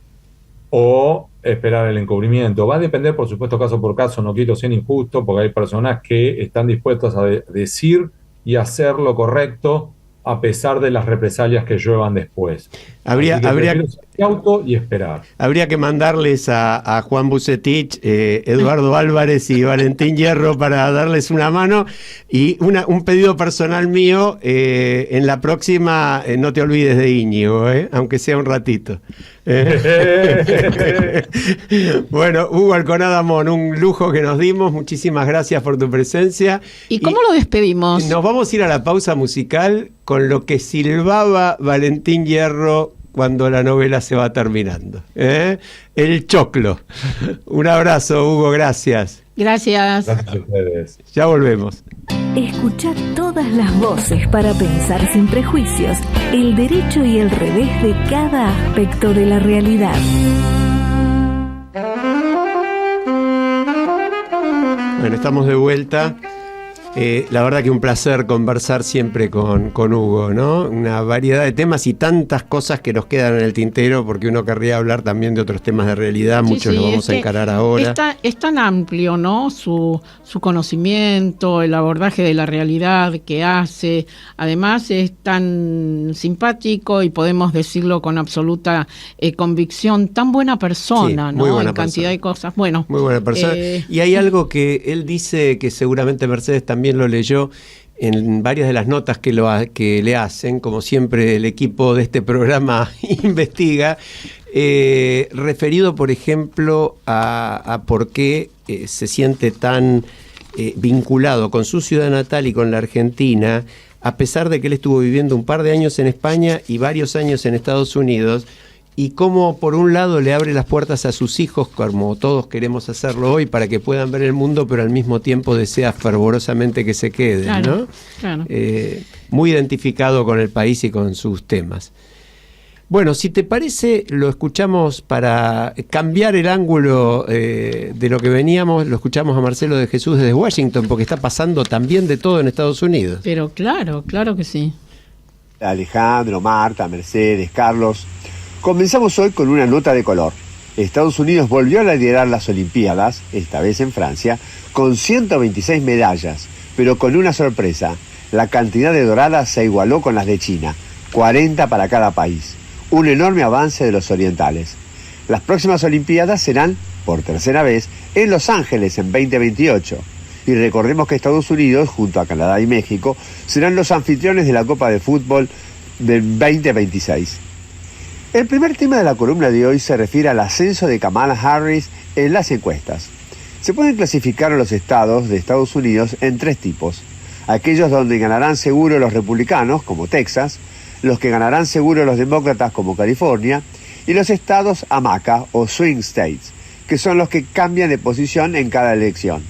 o esperar el encubrimiento. Va a depender, por supuesto, caso por caso. No quiero ser injusto, porque hay personas que están dispuestas a decir y hacer lo correcto a pesar de las represalias que lluevan después. Habría auto y esperar. Habría que mandarles a Juan Bucetich, Eduardo Álvarez y Valentín Hierro para darles una mano, y un pedido personal mío, en la próxima no te olvides de Íñigo, aunque sea un ratito. Bueno, Hugo Alconada Mon, un lujo que nos dimos, muchísimas gracias por tu presencia. ¿Y cómo lo despedimos? Nos vamos a ir a la pausa musical con lo que silbaba Valentín Hierro cuando la novela se va terminando. El choclo. Un abrazo, Hugo, gracias. Gracias. Gracias a ustedes. Ya volvemos. Escucha todas las voces para pensar sin prejuicios, el derecho y el revés de cada aspecto de la realidad. Bueno, estamos de vuelta. La verdad que un placer conversar siempre con Hugo, ¿no? Una variedad de temas y tantas cosas que nos quedan en el tintero, porque uno querría hablar también de otros temas de realidad, muchos los vamos a encarar ahora. Es tan amplio, ¿no? Su conocimiento, el abordaje de la realidad que hace. Además es tan simpático y podemos decirlo con absoluta convicción, tan buena persona, sí, ¿no? Buena en cantidad persona. De cosas. Bueno, muy buena persona. Y hay algo que él dice que seguramente Mercedes también lo leyó en varias de las notas que le hacen, como siempre el equipo de este programa investiga, referido, por ejemplo, a por qué se siente tan vinculado con su ciudad natal y con la Argentina, a pesar de que él estuvo viviendo un par de años en España y varios años en Estados Unidos, y cómo por un lado le abre las puertas a sus hijos, como todos queremos hacerlo hoy, para que puedan ver el mundo, pero al mismo tiempo desea fervorosamente que se queden, claro, ¿no? Claro. Muy identificado con el país y con sus temas. Bueno, si te parece, lo escuchamos para cambiar el ángulo de lo que veníamos, lo escuchamos a Marcelo de Jesús desde Washington, porque está pasando también de todo en Estados Unidos. Pero claro que sí. Alejandro, Marta, Mercedes, Carlos. Comenzamos hoy con una nota de color. Estados Unidos volvió a liderar las Olimpiadas, esta vez en Francia, con 126 medallas, pero con una sorpresa. La cantidad de doradas se igualó con las de China, 40 para cada país. Un enorme avance de los orientales. Las próximas Olimpiadas serán, por tercera vez, en Los Ángeles en 2028. Y recordemos que Estados Unidos, junto a Canadá y México, serán los anfitriones de la Copa de Fútbol del 2026. El primer tema de la columna de hoy se refiere al ascenso de Kamala Harris en las encuestas. Se pueden clasificar a los estados de Estados Unidos en tres tipos. Aquellos donde ganarán seguro los republicanos, como Texas, los que ganarán seguro los demócratas, como California, y los estados hamaca o swing states, que son los que cambian de posición en cada elección.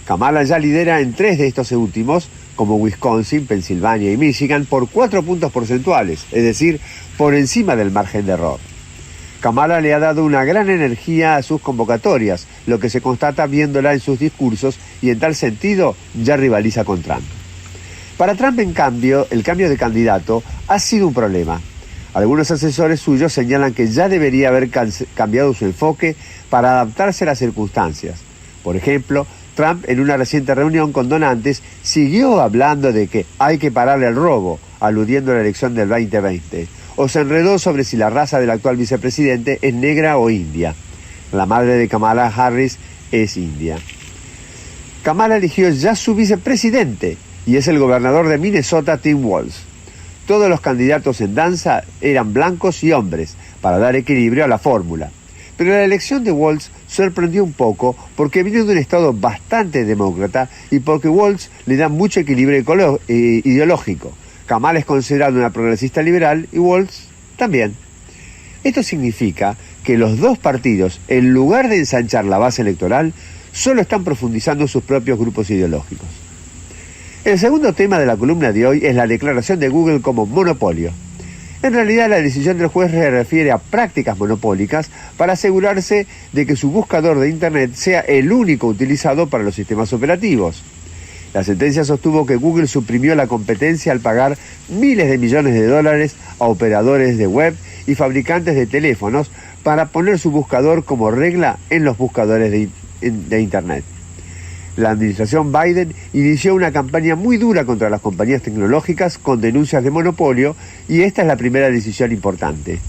Kamala ya lidera en tres de estos últimos, como Wisconsin, Pensilvania y Michigan, por 4 puntos porcentuales, es decir, por encima del margen de error. Kamala le ha dado una gran energía a sus convocatorias, lo que se constata viéndola en sus discursos y en tal sentido ya rivaliza con Trump. Para Trump, en cambio, el cambio de candidato ha sido un problema. Algunos asesores suyos señalan que ya debería haber cambiado su enfoque para adaptarse a las circunstancias. Por ejemplo, Trump en una reciente reunión con donantes siguió hablando de que hay que pararle el robo, aludiendo a la elección del 2020, o se enredó sobre si la raza del actual vicepresidente es negra o india. La madre de Kamala Harris es india. Kamala eligió ya su vicepresidente y es el gobernador de Minnesota, Tim Walz. Todos los candidatos en danza eran blancos y hombres, para dar equilibrio a la fórmula. Pero la elección de Walz sorprendió un poco porque vino de un estado bastante demócrata y porque Walz le da mucho equilibrio ideológico. Kamala es considerada una progresista liberal y Walz también. Esto significa que los dos partidos, en lugar de ensanchar la base electoral, solo están profundizando sus propios grupos ideológicos. El segundo tema de la columna de hoy es la declaración de Google como monopolio. En realidad, la decisión del juez se refiere a prácticas monopólicas para asegurarse de que su buscador de Internet sea el único utilizado para los sistemas operativos. La sentencia sostuvo que Google suprimió la competencia al pagar miles de millones de dólares a operadores de web y fabricantes de teléfonos para poner su buscador como regla en los buscadores de Internet. La administración Biden inició una campaña muy dura contra las compañías tecnológicas con denuncias de monopolio y esta es la primera decisión importante.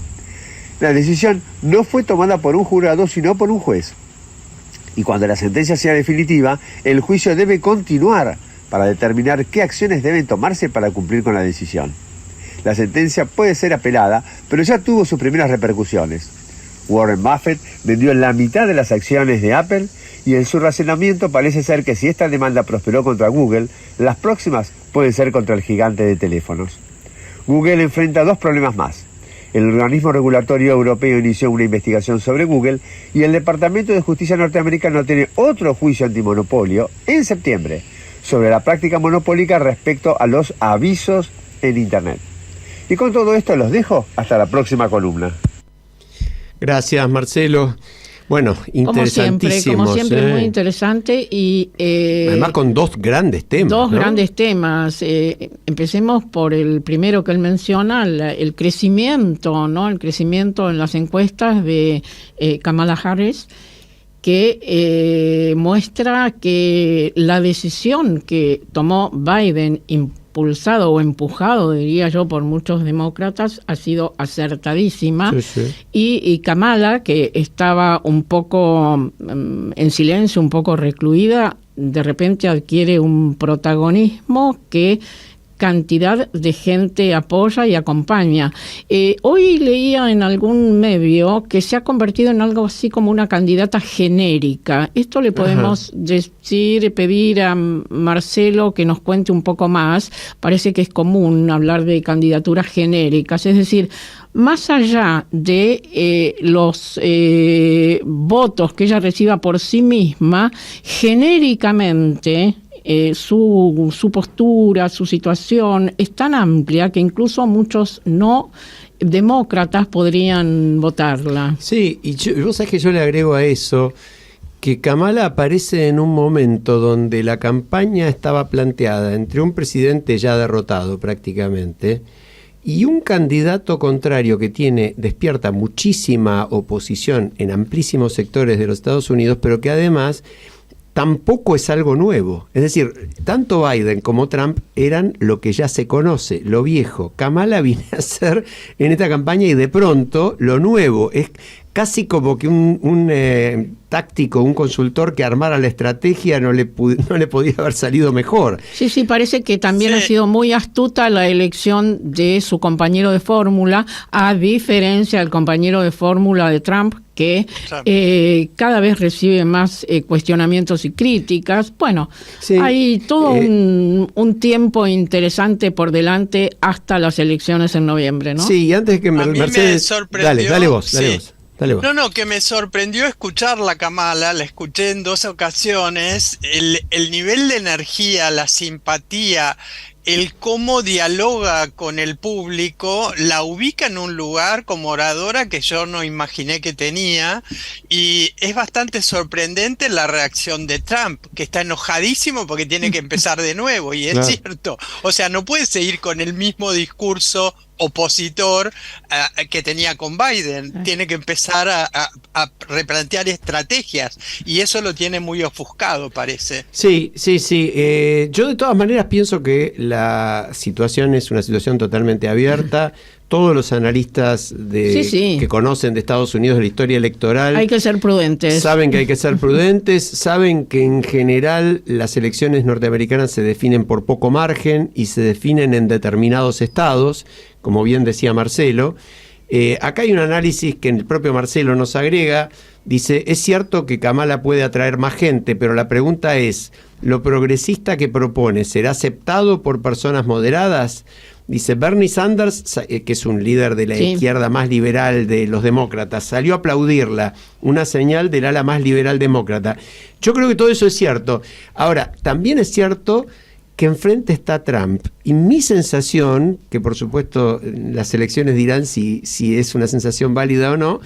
La decisión no fue tomada por un jurado sino por un juez. Y cuando la sentencia sea definitiva, el juicio debe continuar para determinar qué acciones deben tomarse para cumplir con la decisión. La sentencia puede ser apelada, pero ya tuvo sus primeras repercusiones. Warren Buffett vendió la mitad de las acciones de Apple y en su razonamiento parece ser que si esta demanda prosperó contra Google, las próximas pueden ser contra el gigante de teléfonos. Google enfrenta dos problemas más. El organismo regulatorio europeo inició una investigación sobre Google y el Departamento de Justicia norteamericano tiene otro juicio antimonopolio en septiembre sobre la práctica monopólica respecto a los avisos en Internet. Y con todo esto los dejo hasta la próxima columna. Gracias, Marcelo. Bueno, interesantísimos. Como siempre, muy interesante y además con dos grandes temas. Grandes temas. Empecemos por el primero que él menciona, el crecimiento, ¿no? El crecimiento en las encuestas de Kamala Harris, que muestra que la decisión que tomó Biden, impulsado o empujado, diría yo, por muchos demócratas, ha sido acertadísima. Sí, sí. Y Kamala, que estaba un poco en silencio, un poco recluida, de repente adquiere un protagonismo que cantidad de gente apoya y acompaña. Hoy leía en algún medio que se ha convertido en algo así como una candidata genérica. Esto le podemos decir, pedir a Marcelo que nos cuente un poco más. Parece que es común hablar de candidaturas genéricas, es decir, más allá de los votos que ella reciba por sí misma, genéricamente su postura, su situación es tan amplia que incluso muchos no demócratas podrían votarla. Sí, y vos sabés que yo le agrego a eso que Kamala aparece en un momento donde la campaña estaba planteada entre un presidente ya derrotado prácticamente y un candidato contrario que despierta muchísima oposición en amplísimos sectores de los Estados Unidos, pero que además tampoco es algo nuevo. Es decir, tanto Biden como Trump eran lo que ya se conoce, lo viejo. Kamala viene a ser en esta campaña y de pronto lo nuevo es casi como que un táctico, un consultor que armara la estrategia no le podía haber salido mejor. Sí, parece que también ha sido muy astuta la elección de su compañero de fórmula, a diferencia del compañero de fórmula de Trump, que cada vez recibe más cuestionamientos y críticas. Bueno, sí, hay todo un tiempo interesante por delante hasta las elecciones en noviembre, ¿no? Sí, y antes que Mercedes... me sorprendió. Dale vos. No, que me sorprendió escucharla, Kamala, la escuché en 2 ocasiones, el nivel de energía, la simpatía el cómo dialoga con el público, la ubica en un lugar como oradora que yo no imaginé que tenía, y es bastante sorprendente la reacción de Trump, que está enojadísimo porque tiene que empezar de nuevo, y es Claro. cierto, o sea, no puede seguir con el mismo discurso opositor que tenía con Biden, tiene que empezar a replantear estrategias, y eso lo tiene muy ofuscado, parece. Sí. Yo de todas maneras pienso que la situación es una situación totalmente abierta. Todos los analistas que conocen de Estados Unidos de la historia electoral Hay que ser prudentes. saben que hay que ser prudentes, saben que en general las elecciones norteamericanas se definen por poco margen y se definen en determinados estados, como bien decía Marcelo. Acá hay un análisis que el propio Marcelo nos agrega, dice, es cierto que Kamala puede atraer más gente, pero la pregunta es, ¿lo progresista que propone será aceptado por personas moderadas? Dice, Bernie Sanders, que es un líder de la izquierda más liberal de los demócratas, salió a aplaudirla, una señal del ala más liberal demócrata. Yo creo que todo eso es cierto. Ahora, también es cierto que enfrente está Trump. Y mi sensación, que por supuesto las elecciones dirán si es una sensación válida o no,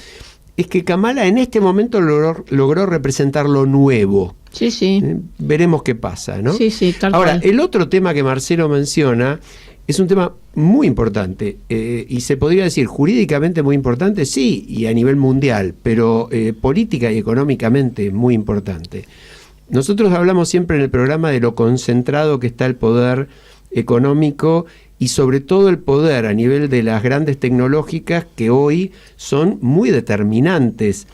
es que Kamala en este momento logró representar lo nuevo. Sí. Veremos qué pasa, ¿no? Sí, tal Ahora, cual. el otro tema que Marcelo menciona es un tema muy importante y se podría decir jurídicamente muy importante, sí, y a nivel mundial, pero política y económicamente muy importante. Nosotros hablamos siempre en el programa de lo concentrado que está el poder económico y sobre todo el poder a nivel de las grandes tecnológicas que hoy son muy determinantes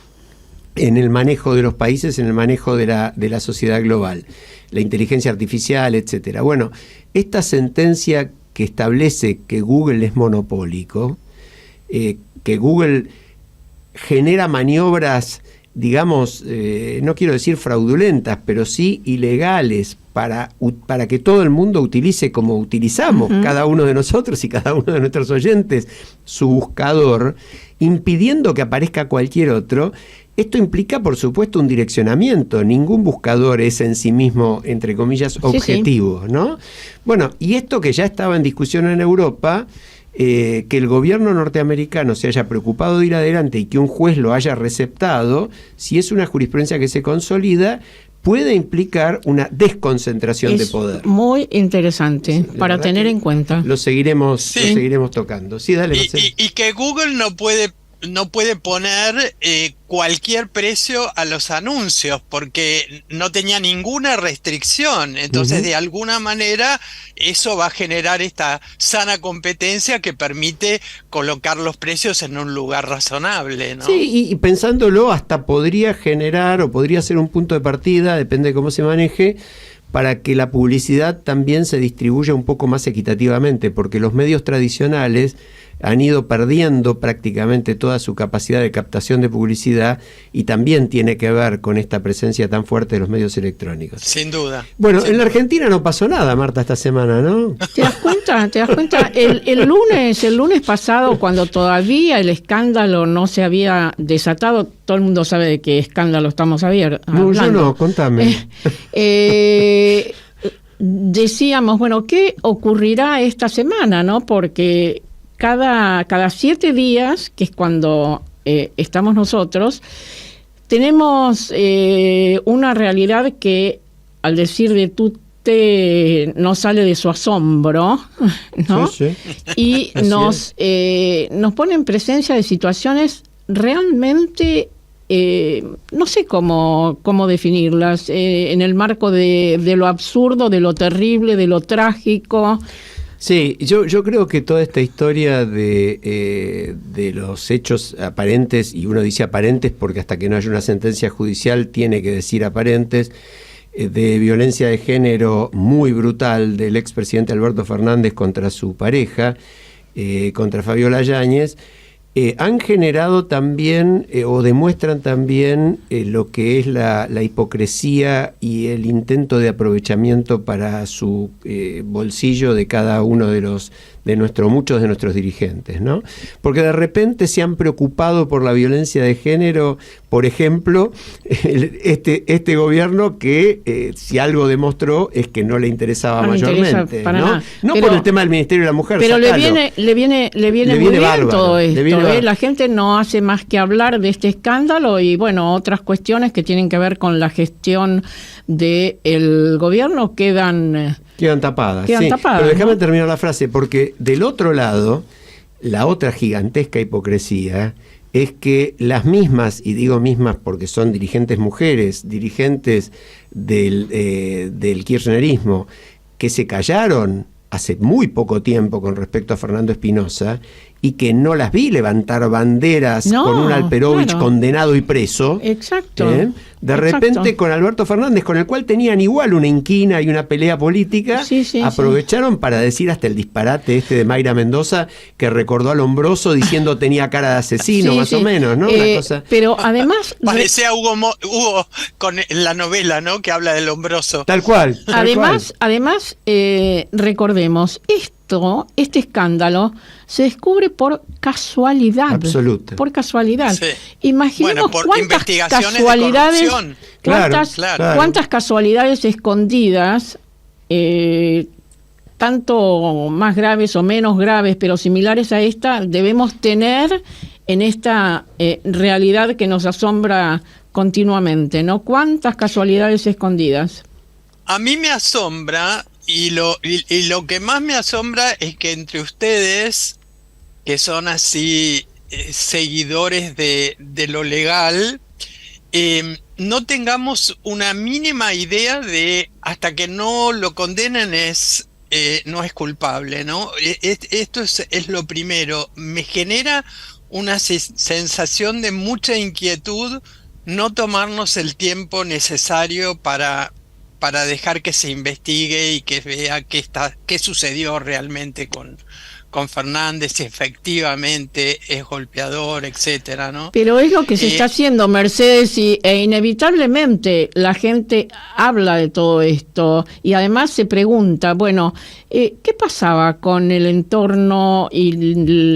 en el manejo de los países, en el manejo de la sociedad global, la inteligencia artificial, etcétera. Bueno, esta sentencia que establece que Google es monopólico, que Google genera maniobras, digamos, no quiero decir fraudulentas, pero sí ilegales para que todo el mundo utilice como utilizamos, cada uno de nosotros y cada uno de nuestros oyentes, su buscador, impidiendo que aparezca cualquier otro. Esto implica, por supuesto, un direccionamiento. Ningún buscador es en sí mismo, entre comillas, objetivo, ¿no? Bueno, y esto que ya estaba en discusión en Europa, que el gobierno norteamericano se haya preocupado de ir adelante y que un juez lo haya receptado, si es una jurisprudencia que se consolida, puede implicar una desconcentración de poder. Muy interesante para tener en cuenta. Lo seguiremos tocando. Sí, dale, Marcelo. Y que Google no puede poner cualquier precio a los anuncios porque no tenía ninguna restricción. Entonces, de alguna manera, eso va a generar esta sana competencia que permite colocar los precios en un lugar razonable, ¿no? Sí, y pensándolo, hasta podría generar o podría ser un punto de partida, depende de cómo se maneje, para que la publicidad también se distribuya un poco más equitativamente, porque los medios tradicionales han ido perdiendo prácticamente toda su capacidad de captación de publicidad y también tiene que ver con esta presencia tan fuerte de los medios electrónicos. Sin duda. Bueno, en la Argentina no pasó nada, Marta, esta semana, ¿no? ¿Te das cuenta? El lunes pasado, cuando todavía el escándalo no se había desatado, todo el mundo sabe de qué escándalo estamos hablando. No, yo no, contame. Decíamos, bueno, ¿qué ocurrirá esta semana, no? Porque cada 7 días, que es cuando estamos nosotros, tenemos una realidad que, al decir de Tute, no sale de su asombro, ¿no? Sí. Y nos pone en presencia de situaciones realmente, no sé cómo definirlas, en el marco de lo absurdo, de lo terrible, de lo trágico. Sí, yo creo que toda esta historia de los hechos aparentes, y uno dice aparentes porque hasta que no haya una sentencia judicial tiene que decir aparentes, de violencia de género muy brutal del expresidente Alberto Fernández contra su pareja, contra Fabiola Yáñez, han generado también o demuestran también lo que es la hipocresía y el intento de aprovechamiento para su bolsillo de cada uno muchos de nuestros dirigentes, ¿no? Porque de repente se han preocupado por la violencia de género por ejemplo, este gobierno que si algo demostró es que no le interesaba mayormente, para ¿no? nada. No por el tema del Ministerio de la Mujer. Pero sacalo. le viene muy bien bárbaro, todo esto. bárbaro. La gente no hace más que hablar de este escándalo y bueno, otras cuestiones que tienen que ver con la gestión del gobierno quedan tapadas. Quedan tapadas, Pero déjame ¿no? terminar la frase, porque del otro lado, la otra gigantesca hipocresía es que las mismas, y digo mismas porque son dirigentes mujeres, dirigentes del kirchnerismo, que se callaron hace muy poco tiempo con respecto a Fernando Espinosa y que no las vi levantar banderas con un Alperovich condenado y preso. Exacto. De repente con Alberto Fernández, con el cual tenían igual una inquina y una pelea política, aprovecharon para decir hasta el disparate de Mayra Mendoza, que recordó a Lombroso diciendo tenía cara de asesino, más o menos, ¿no? Una cosa... Pero además... Parecía Hugo con la novela, ¿no? Que habla de Lombroso. Tal cual. Además, recordemos, este escándalo se descubre por casualidad. Absoluta. Por casualidad. Sí. Imaginemos por cuántas investigaciones casualidades, de corrupción. cuántas casualidades escondidas, tanto más graves o menos graves, pero similares a esta, debemos tener en esta realidad que nos asombra continuamente, ¿no? ¿Cuántas casualidades escondidas? A mí me asombra, y lo que más me asombra es que entre ustedes, que son así seguidores de lo legal, no tengamos una mínima idea de hasta que no lo condenen no es culpable, ¿no? Esto es lo primero. Me genera una sensación de mucha inquietud no tomarnos el tiempo necesario para dejar que se investigue y que vea qué sucedió realmente con Fernández, si efectivamente es golpeador, etcétera, ¿no? Pero es lo que se está haciendo, Mercedes, e inevitablemente la gente habla de todo esto y además se pregunta, bueno, ¿qué pasaba con el entorno y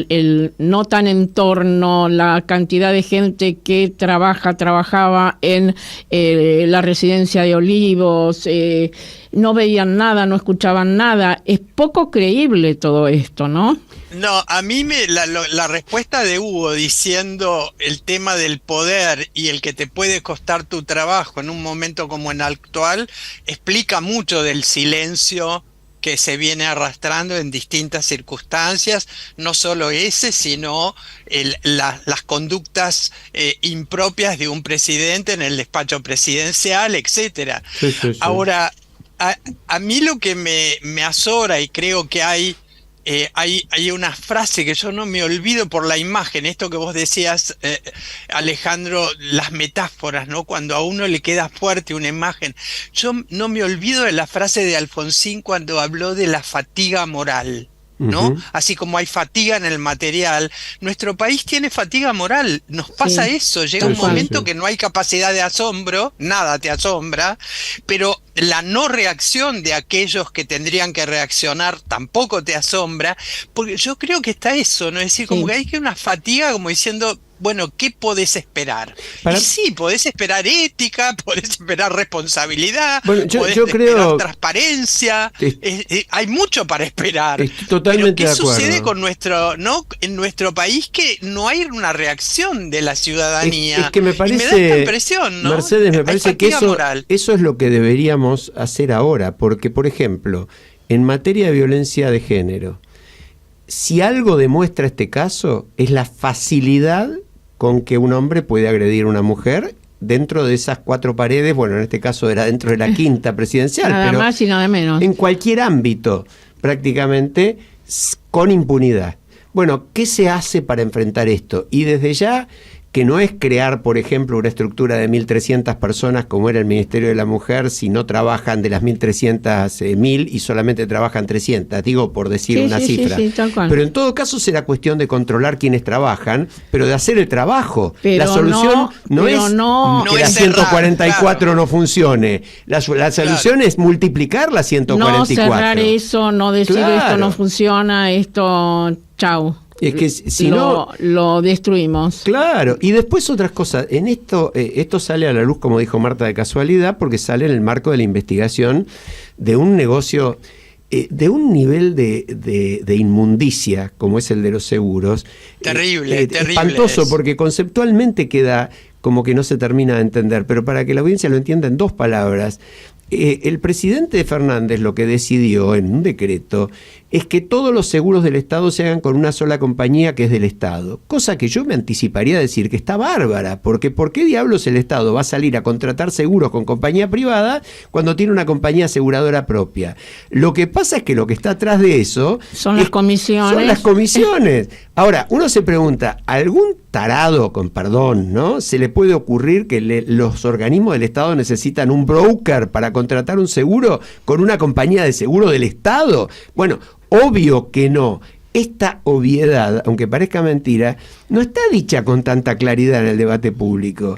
el no tan entorno, la cantidad de gente que trabajaba en la residencia de Olivos? No veían nada, no escuchaban nada. Es poco creíble todo esto, ¿no? No, a mí la respuesta de Hugo diciendo el tema del poder y el que te puede costar tu trabajo en un momento como el actual explica mucho del silencio que se viene arrastrando en distintas circunstancias, no solo ese, sino las conductas impropias de un presidente en el despacho presidencial, etcétera. Sí. Ahora, a mí lo que me azora, y creo que hay una frase que yo no me olvido por la imagen, esto que vos decías, Alejandro, las metáforas, ¿no? Cuando a uno le queda fuerte una imagen. Yo no me olvido de la frase de Alfonsín cuando habló de la fatiga moral, ¿no? Así como hay fatiga en el material, nuestro país tiene fatiga moral, nos pasa eso, llega un momento que no hay capacidad de asombro, nada te asombra, pero la no reacción de aquellos que tendrían que reaccionar tampoco te asombra, porque yo creo que está eso, ¿no? Es decir, como que hay una fatiga como diciendo, bueno, ¿qué podés esperar? Y sí, podés esperar ética, podés esperar responsabilidad, podés esperar transparencia, hay mucho para esperar. Estoy totalmente pero de acuerdo. ¿qué sucede con en nuestro país que no hay una reacción de la ciudadanía? Es que me parece, y me da esta impresión, ¿no? Mercedes, me parece que eso es lo que deberíamos hacer ahora, porque, por ejemplo, en materia de violencia de género, si algo demuestra este caso, es la facilidad con que un hombre puede agredir a una mujer dentro de esas cuatro paredes, bueno, en este caso era dentro de la quinta presidencial, nada pero más y nada menos. En cualquier ámbito, prácticamente, con impunidad. Bueno, ¿qué se hace para enfrentar esto? Y desde ya, que no es crear, por ejemplo, una estructura de 1.300 personas como era el Ministerio de la Mujer, si no trabajan de las 1.300, 1.000 y solamente trabajan 300, digo por decir una cifra. Sí, tal cual. Pero en todo caso será cuestión de controlar quienes trabajan, pero de hacer el trabajo. Pero la solución no es que la 144 no funcione. La solución es multiplicar la 144. No cerrar eso, no decir esto no funciona, esto... Chau. Es que si no lo destruimos. Claro, y después otras cosas. En esto sale a la luz, como dijo Marta, de casualidad, porque sale en el marco de la investigación de un negocio de un nivel de inmundicia como es el de los seguros. Terrible, terrible. Espantoso, porque conceptualmente queda como que no se termina de entender, pero para que la audiencia lo entienda en 2 palabras. El presidente Fernández lo que decidió en un decreto es que todos los seguros del Estado se hagan con una sola compañía que es del Estado, cosa que yo me anticiparía a decir que está bárbara, porque ¿por qué diablos el Estado va a salir a contratar seguros con compañía privada cuando tiene una compañía aseguradora propia? Lo que pasa es que lo que está atrás de eso son las comisiones. Son las comisiones. Ahora, uno se pregunta, ¿algún tarado, con perdón, ¿no? se le puede ocurrir que los organismos del Estado necesitan un broker para contratar un seguro con una compañía de seguro del Estado? Bueno, obvio que no. Esta obviedad, aunque parezca mentira, no está dicha con tanta claridad en el debate público.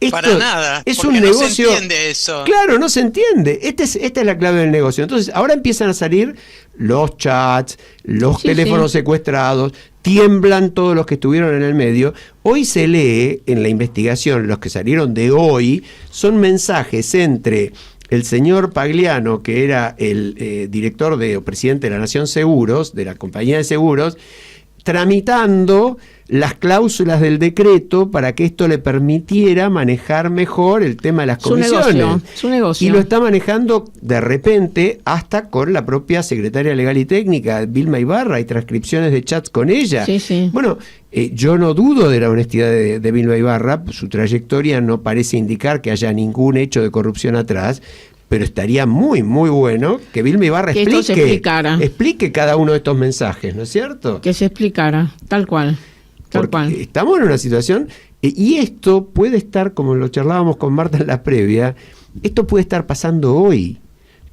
Esto para nada, es porque un no negocio, se entiende eso. Claro, no se entiende. Esta es la clave del negocio. Entonces, ahora empiezan a salir los chats, los teléfonos secuestrados, tiemblan todos los que estuvieron en el medio. Hoy se lee en la investigación, los que salieron de hoy, son mensajes entre el señor Pagliano, que era el director o presidente de la Nación Seguros, de la compañía de seguros, tramitando las cláusulas del decreto para que esto le permitiera manejar mejor el tema de las comisiones. Su negocio. Y lo está manejando de repente hasta con la propia secretaria legal y técnica, Vilma Ibarra, hay transcripciones de chats con ella. Sí, sí. Bueno, yo no dudo de la honestidad de Vilma Ibarra, su trayectoria no parece indicar que haya ningún hecho de corrupción atrás, pero estaría muy, muy bueno que Vilma Ibarra explique cada uno de estos mensajes, ¿no es cierto? Que se explicara, tal cual. Porque estamos en una situación, y esto puede estar, como lo charlábamos con Marta en la previa, esto puede estar pasando hoy,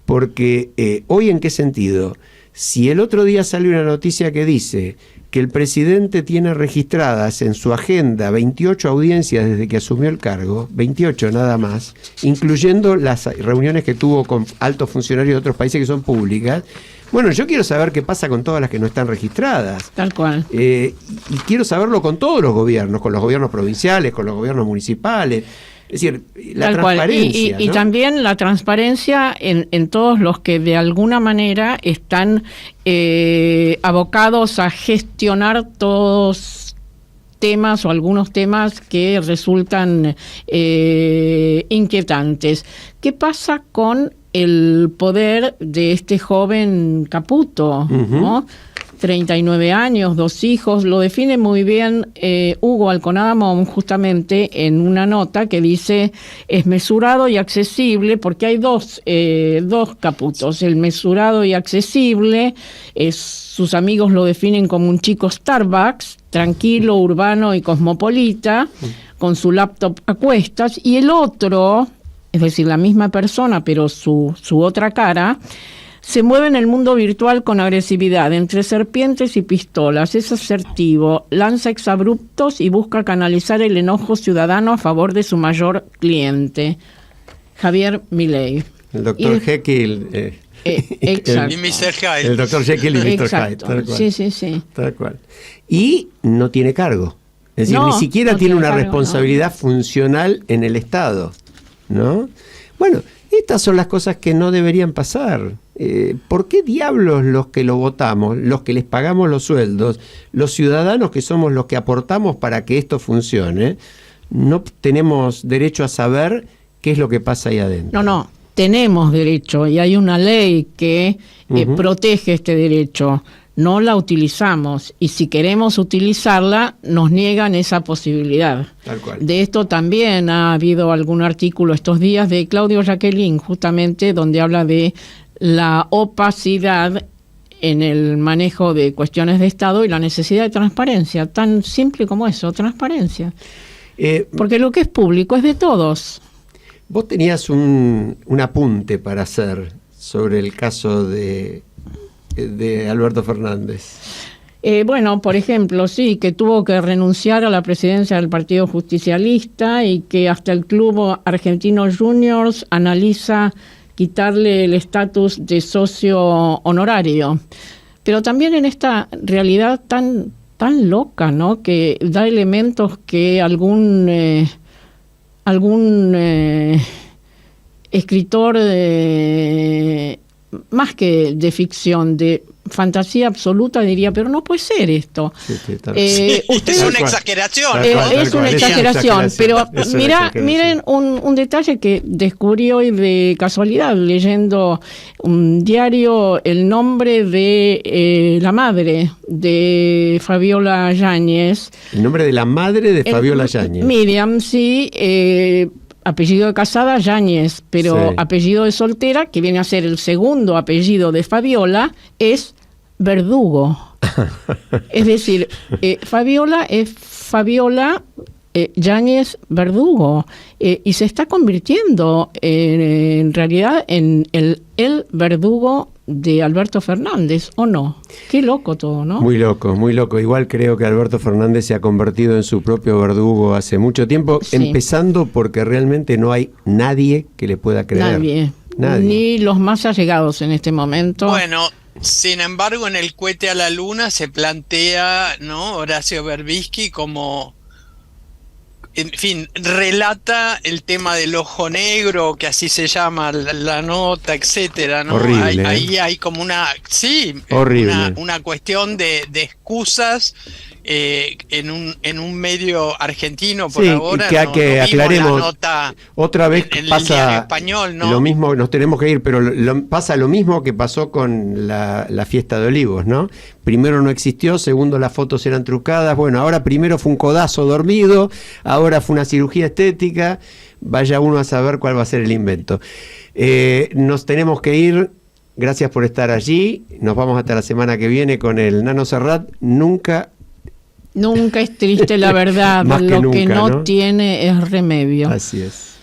porque hoy ¿en qué sentido? Si el otro día sale una noticia que dice que el presidente tiene registradas en su agenda 28 audiencias desde que asumió el cargo, 28 nada más, incluyendo las reuniones que tuvo con altos funcionarios de otros países que son públicas. Bueno, yo quiero saber qué pasa con todas las que no están registradas. Tal cual. Y quiero saberlo con todos los gobiernos, con los gobiernos provinciales, con los gobiernos municipales. Es decir, la tal transparencia. Cual. Y también la transparencia en todos los que de alguna manera están abocados a gestionar todos temas o algunos temas que resultan inquietantes. ¿Qué pasa con el poder de este joven Caputo, ¿no? 39 años, 2 hijos, lo define muy bien Hugo Alconada-Mon justamente en una nota que dice es mesurado y accesible, porque hay dos Caputos, el mesurado y accesible, sus amigos lo definen como un chico Starbucks, tranquilo, urbano y cosmopolita, con su laptop a cuestas, y el otro, es decir, la misma persona, pero su otra cara, se mueve en el mundo virtual con agresividad, entre serpientes y pistolas, es asertivo, lanza exabruptos y busca canalizar el enojo ciudadano a favor de su mayor cliente, Javier Milei. El doctor Jekyll. Exacto. Y Mr. Hyde. El doctor Jekyll y Mr. Hyde. Tal cual. Sí. Tal cual. Y no tiene cargo. Es decir, ni siquiera tiene una responsabilidad funcional en el Estado, ¿no? Bueno, estas son las cosas que no deberían pasar. ¿Por qué diablos los que lo votamos, los que les pagamos los sueldos, los ciudadanos que somos los que aportamos para que esto funcione, no tenemos derecho a saber qué es lo que pasa ahí adentro? No, tenemos derecho y hay una ley que protege este derecho. No la utilizamos y si queremos utilizarla nos niegan esa posibilidad. Tal cual. De esto también ha habido algún artículo estos días de Claudio Jacqueline, justamente donde habla de la opacidad en el manejo de cuestiones de Estado y la necesidad de transparencia, tan simple como eso, transparencia. Porque lo que es público es de todos. Vos tenías un apunte para hacer sobre el caso de Alberto Fernández. Bueno, por ejemplo, sí, que tuvo que renunciar a la presidencia del Partido Justicialista y que hasta el Club Argentino Juniors analiza quitarle el estatus de socio honorario. Pero también en esta realidad tan tan loca, ¿no? Que da elementos que algún escritor más que de ficción, de fantasía absoluta, diría, pero no puede ser esto. Es una exageración. Es una exageración, pero miren un detalle que descubrí hoy de casualidad, leyendo un diario, el nombre de la madre de Fabiola Yáñez. El nombre de la madre de Fabiola Yáñez. Miriam, sí, apellido de casada, Yáñez, pero sí, apellido de soltera, que viene a ser el segundo apellido de Fabiola, es Verdugo. Es decir, Fabiola es Fabiola Yáñez Verdugo, y se está convirtiendo en realidad en el Verdugo de Alberto Fernández, ¿o no? Qué loco todo, ¿no? Muy loco, muy loco. Igual creo que Alberto Fernández se ha convertido en su propio verdugo hace mucho tiempo, sí, empezando porque realmente no hay nadie que le pueda creer. Nadie. Ni los más allegados en este momento. Bueno, sin embargo, en el cohete a la luna se plantea, ¿no?, Horacio Berbisky como, en fin, relata el tema del ojo negro, que así se llama la nota, etcétera, ¿no? Horrible, ahí hay como una cuestión de excusas en un medio argentino por ahora. Que aclaremos, la nota otra vez en pasa español, ¿no? Lo mismo, nos tenemos que ir, pero pasa lo mismo que pasó con la fiesta de Olivos, ¿no? Primero no existió, segundo las fotos eran trucadas, bueno, ahora primero fue un codazo dormido, ahora fue una cirugía estética, vaya uno a saber cuál va a ser el invento. Nos tenemos que ir. Gracias por estar allí. Nos vamos hasta la semana que viene con el Nano Serrat. Nunca es triste la verdad, lo nunca, que no ¿no? tiene es remedio. Así es.